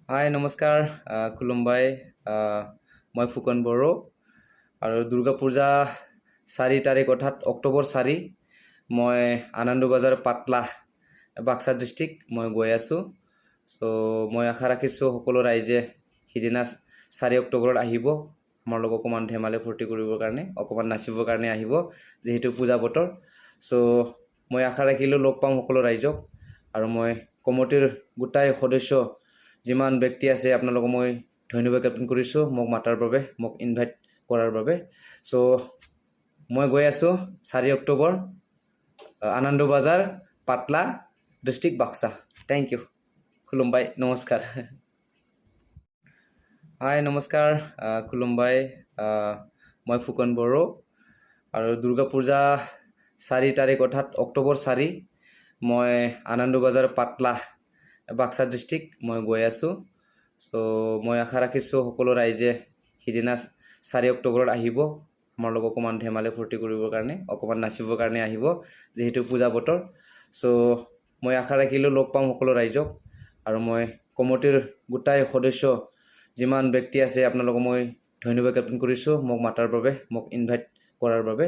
হাই নমস্কাৰ খুলুমবাই মই ফুকন বড়ো আৰু দুৰ্গা পূজা 4 তাৰিখ অৰ্থাৎ অক্টোবৰ 4 মই আনন্দ বাজাৰ পাটলা বাক্সা ডিষ্ট্ৰিক্ট মই গৈ আছোঁ। চ' মই আশা ৰাখিছোঁ সকলো ৰাইজে সিদিনা 4 অক্টোবৰত আহিব আমাৰ লগত অকণমান ধেমালি ফূৰ্তি কৰিবৰ কাৰণে, অকণমান নাচিবৰ কাৰণে আহিব যিহেতু পূজা বতৰ। চ' মই আশা ৰাখিলোঁ লগ পাম সকলো ৰাইজক আৰু মই কমিটিৰ গোটাই সদস্য যিমান ব্যক্তি আছে আপোনালোকক মই ধন্যবাদ জ্ঞাপন কৰিছোঁ মোক মাতাৰ বাবে, মোক ইনভাইট কৰাৰ বাবে। চ' মই গৈ আছোঁ 4 অক্টোবৰ আনন্দ বাজাৰ পাটলা ডিষ্ট্ৰিক্ট বাক্সা। থেংক ইউ খুলুমবাই, নমস্কাৰ। হাই নমস্কাৰ খুলুমবাই মই ফুকন বড়ো আৰু দুৰ্গা পূজা 4 তাৰিখ অৰ্থাৎ অক্টোবৰ 4 মই আনন্দ বাজাৰ পাটলা বাক্সা ডিষ্ট্ৰিক্ট মই গৈ আছোঁ। চ' মই আশা ৰাখিছোঁ সকলো ৰাইজে সিদিনা 4 অক্টোবৰত আহিব আমাৰ লগত অকণমান ধেমালি ফূৰ্তি কৰিবৰ কাৰণে, অকণমান নাচিবৰ কাৰণে আহিব যিহেতু পূজা বতৰ। চ' মই আশা ৰাখিলোঁ লগ পাম সকলো ৰাইজক আৰু মই কমিটিৰ গোটাই সদস্য যিমান ব্যক্তি আছে আপোনালোকক মই ধন্যবাদ জ্ঞাপন কৰিছোঁ মোক মাতাৰ বাবে, মোক ইনভাইট কৰাৰ বাবে।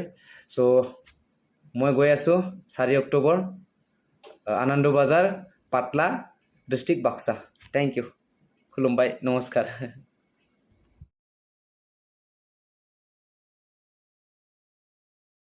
চ' মই গৈ আছোঁ 4 অক্টোবৰ আনন্দ বাজাৰ পাটলা ডিষ্ট্ৰিক্ট বাক্সা। থেংক ইউ খুলুমবাই, নমস্কাৰ।